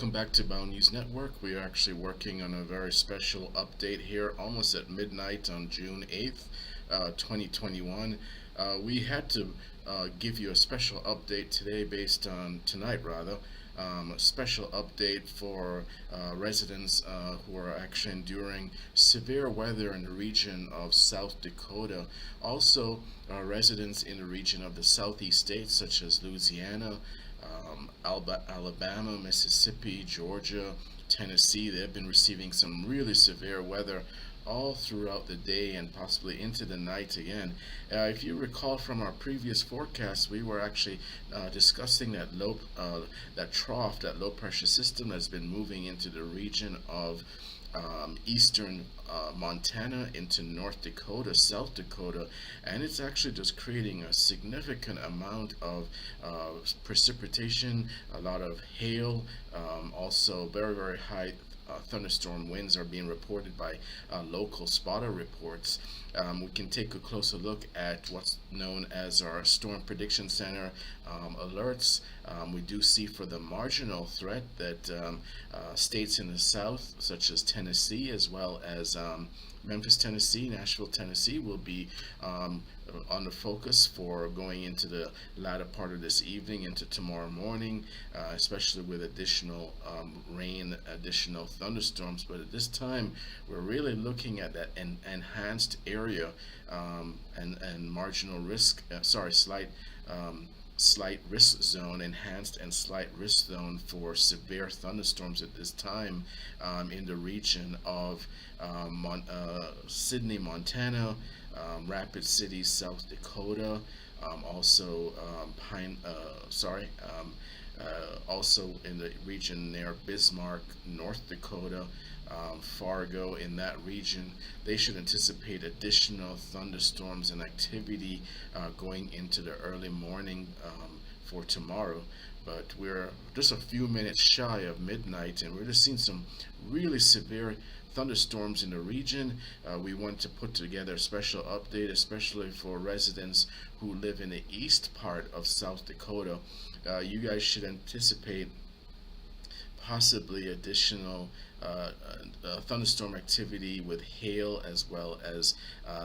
Welcome back to Bound News Network. We are actually working on a very special update here, almost at midnight on June 8th, 2021. We had to give you a special update today, based on tonight rather. A special update for residents who are actually enduring severe weather in the region of South Dakota. Also, residents in the region of the southeast states, such as Louisiana, Alabama, Mississippi, Georgia, Tennessee. They've been receiving some really severe weather all throughout the day and possibly into the night again. If you recall from our previous forecast, we were actually discussing that that low pressure system that's been moving into the region of eastern Montana into North Dakota, South Dakota, and it's actually just creating a significant amount of precipitation, a lot of hail, also very, very high thunderstorm winds are being reported by local spotter reports. We can take a closer look at what's known as our Storm Prediction Center alerts. We do see for the marginal threat that states in the south, such as Tennessee, as well as Memphis, Tennessee, Nashville, Tennessee, will be on the focus for going into the latter part of this evening into tomorrow morning, especially with additional rain, additional thunderstorms. But at this time, we're really looking at that enhanced area and marginal risk, slight risk zone, enhanced and slight risk zone for severe thunderstorms at this time in the region of Sydney, Montana, Rapid City, South Dakota, also also in the region near Bismarck, North Dakota, Fargo, in that region. They should anticipate additional thunderstorms and activity going into the early morning for tomorrow. But we're just a few minutes shy of midnight, and we're just seeing some really severe thunderstorms in the region. We want to put together a special update, especially for residents who live in the east part of South Dakota. You guys should anticipate possibly additional thunderstorm activity with hail, as well as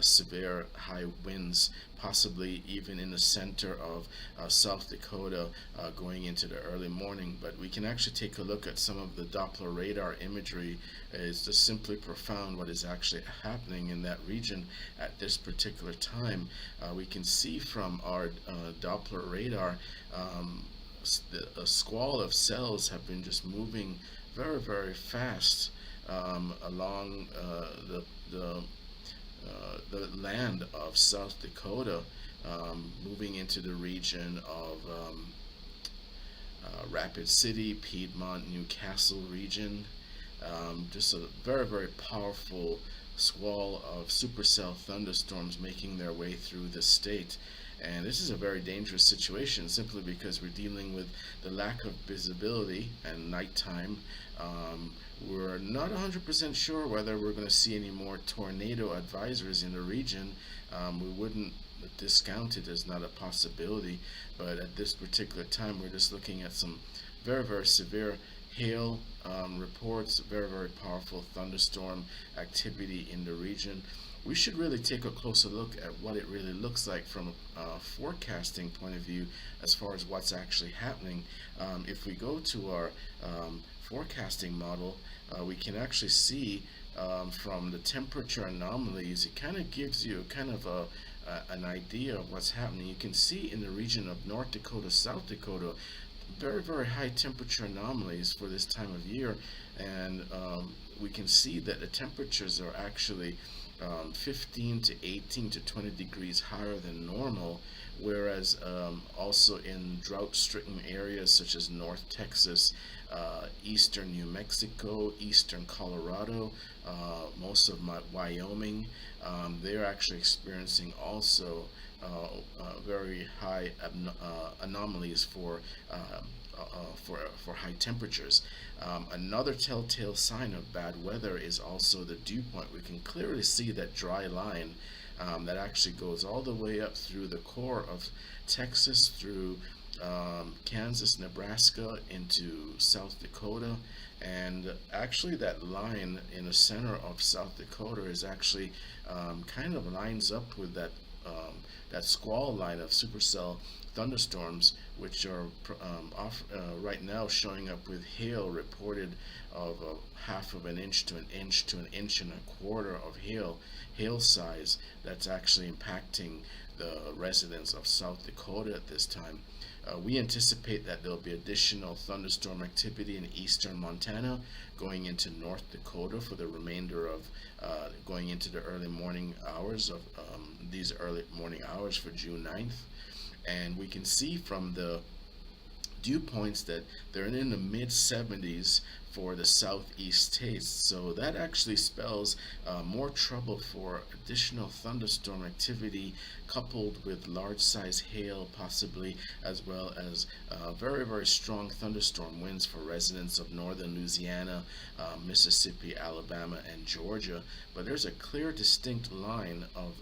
severe high winds, possibly even in the center of South Dakota going into the early morning. But we can actually take a look at some of the Doppler radar imagery. It's just simply profound what is actually happening in that region at this particular time. We can see from our Doppler radar a squall of cells have been just moving very, very fast along the land of South Dakota, moving into the region of Rapid City, Piedmont, Newcastle region. Just a very, very powerful squall of supercell thunderstorms making their way through the state. And this is a very dangerous situation, simply because we're dealing with the lack of visibility and nighttime. We're not 100% sure whether we're going to see any more tornado advisories in the region. We wouldn't discount it as not a possibility, but at this particular time, we're just looking at some very, very severe hail reports, very, very powerful thunderstorm activity in the region. We should really take a closer look at what it really looks like from a forecasting point of view, as far as what's actually happening. If we go to our forecasting model, we can actually see from the temperature anomalies, it kind of gives you an idea of what's happening. You can see in the region of North Dakota, South Dakota, very, very high temperature anomalies for this time of year, and we can see that the temperatures are actually 15 to 18 to 20 degrees higher than normal, whereas also in drought-stricken areas such as North Texas, eastern New Mexico, eastern Colorado, most of Wyoming, they're actually experiencing also very high anomalies for high temperatures. Another telltale sign of bad weather is also the dew point. We can clearly see that dry line that actually goes all the way up through the core of Texas, through Kansas, Nebraska into South Dakota, and actually that line in the center of South Dakota is actually kind of lines up with that squall line of supercell thunderstorms, which are right now showing up with hail reported of half of an inch to an inch to an inch and a quarter of hail size that's actually impacting the residents of South Dakota at this time. We anticipate that there'll be additional thunderstorm activity in eastern Montana going into North Dakota for the remainder of going into the early morning hours of these early morning hours for June 9th. And we can see from the dew points that they're in the mid 70s for the southeast states. So that actually spells more trouble for additional thunderstorm activity coupled with large size hail, possibly, as well as very, very strong thunderstorm winds for residents of northern Louisiana, Mississippi, Alabama, and Georgia. But there's a clear, distinct line of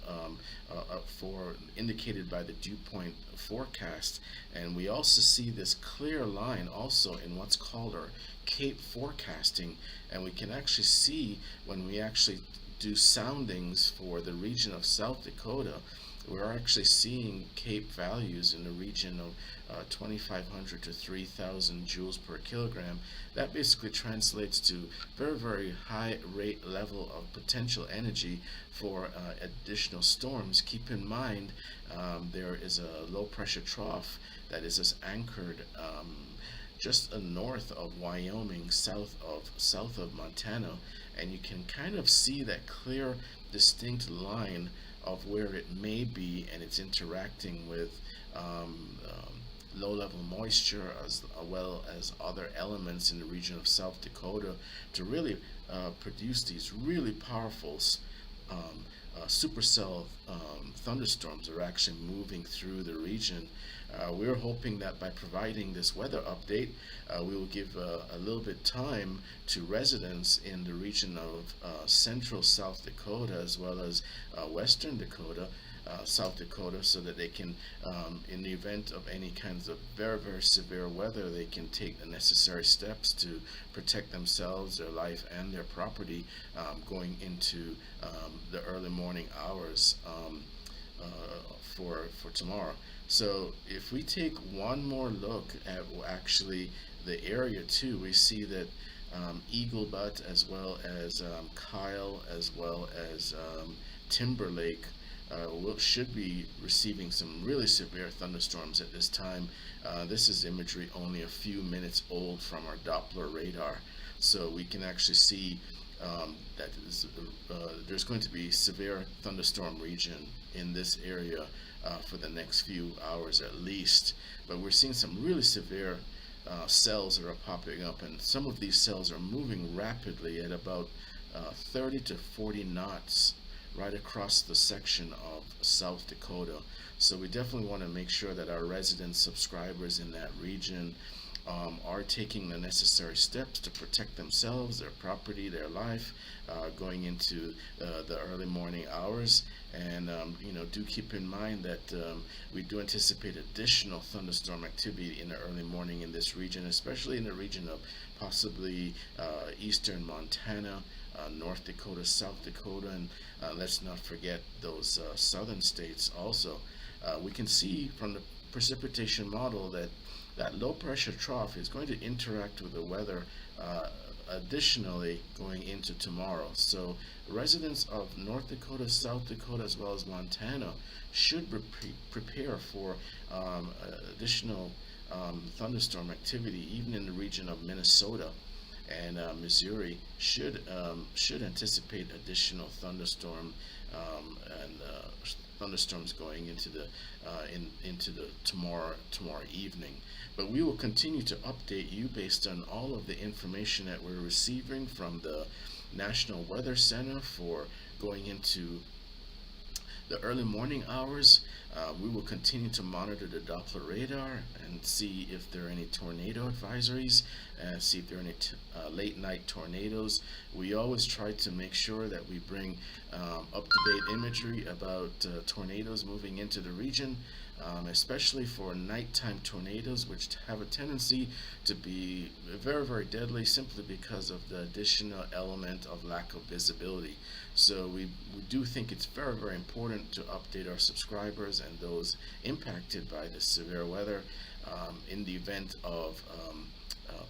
for indicated by the dew point forecast, and we also see this clear line also in what's called our Cape forecasting, and we can actually see when we actually do soundings for the region of South Dakota, we're actually seeing Cape values in the region of 2,500 to 3,000 joules per kilogram. That basically translates to very, very high rate level of potential energy for additional storms. Keep in mind there is a low pressure trough that is just anchored just north of Wyoming, south of Montana, and you can kind of see that clear, distinct line of where it may be, and it's interacting with low-level moisture as well as other elements in the region of South Dakota to really produce these really powerful supercell thunderstorms are actually moving through the region. We're hoping that by providing this weather update, we will give a little bit time to residents in the region of central South Dakota as well as western Dakota, South Dakota, so that they can, in the event of any kinds of very, very severe weather, they can take the necessary steps to protect themselves, their life, and their property going into the early morning hours for tomorrow. So if we take one more look at actually the area too, we see that Eagle Butte as well as Kyle as well as Timberlake should be receiving some really severe thunderstorms at this time. This is imagery only a few minutes old from our Doppler radar, so we can actually see that there's going to be severe thunderstorm region in this area for the next few hours at least. But we're seeing some really severe cells that are popping up, and some of these cells are moving rapidly at about 30 to 40 knots right across the section of South Dakota. So we definitely want to make sure that our resident subscribers in that region are taking the necessary steps to protect themselves, their property, their life, going into the early morning hours. And do keep in mind that we do anticipate additional thunderstorm activity in the early morning in this region, especially in the region of possibly eastern Montana, North Dakota, South Dakota, and let's not forget those southern states also. We can see from the precipitation model that that low pressure trough is going to interact with the weather additionally going into tomorrow. So residents of North Dakota, South Dakota, as well as Montana should prepare for additional thunderstorm activity, even in the region of Minnesota and Missouri should anticipate additional thunderstorms going into the tomorrow evening. But we will continue to update you based on all of the information that we're receiving from the National Weather Center for going into the early morning hours, we will continue to monitor the Doppler radar and see if there are any tornado advisories, see if there are any late night tornadoes. We always try to make sure that we bring up to date imagery about tornadoes moving into the region. Especially for nighttime tornadoes, which have a tendency to be very, very deadly simply because of the additional element of lack of visibility. So we do think it's very, very important to update our subscribers and those impacted by the severe weather in the event of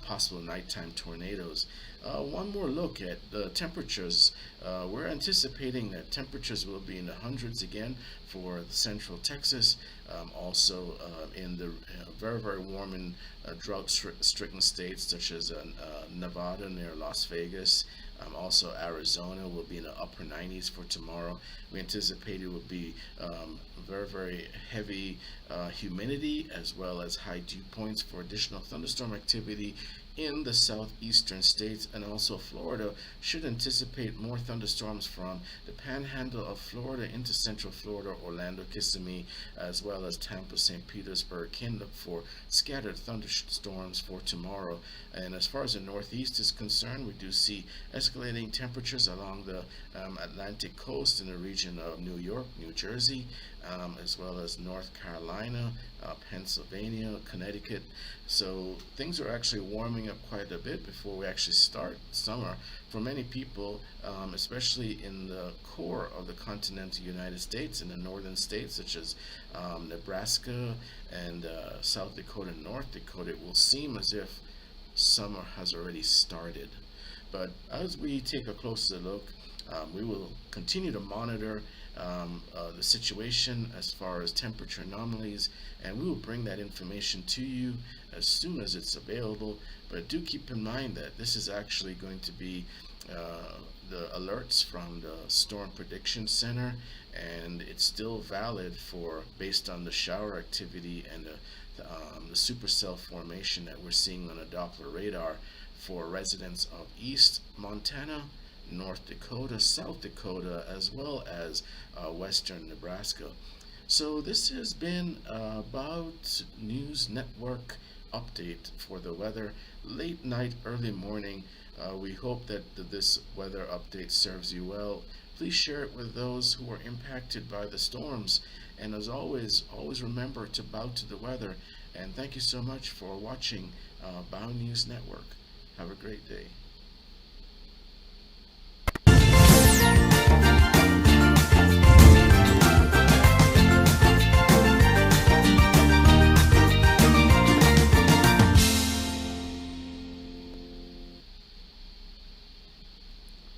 possible nighttime tornadoes. One more look at the temperatures. We're anticipating that temperatures will be in the hundreds again for central Texas, also in the very, very warm and drought-stricken states such as Nevada near Las Vegas. Also, Arizona will be in the upper 90s for tomorrow. We anticipate it will be very, very heavy humidity as well as high dew points for additional thunderstorm activity in the southeastern states, and also Florida should anticipate more thunderstorms from the panhandle of Florida into central Florida, Orlando, Kissimmee, as well as Tampa, St. Petersburg. Can look for scattered thunderstorms for tomorrow. And as far as the northeast is concerned, we do see escalating temperatures along the Atlantic coast in the region of New York, New Jersey, as well as North Carolina, Pennsylvania, Connecticut. So things are actually warming up quite a bit before we actually start summer. For many people, especially in the core of the continental United States, in the northern states such as Nebraska and South Dakota, North Dakota, it will seem as if summer has already started. But as we take a closer look, we will continue to monitor the situation as far as temperature anomalies, and we will bring that information to you as soon as it's available. But do keep in mind that this is actually going to be the alerts from the Storm Prediction Center, and it's still valid for based on the shower activity and the supercell formation that we're seeing on a Doppler radar for residents of East Montana, North Dakota, South Dakota, as well as western Nebraska. So this has been About News Network update for the weather, late night, early morning. We hope that this weather update serves you well. Please share it with those who are impacted by the storms. And as always, always remember to bow to the weather. And thank you so much for watching Bow News Network. Have a great day.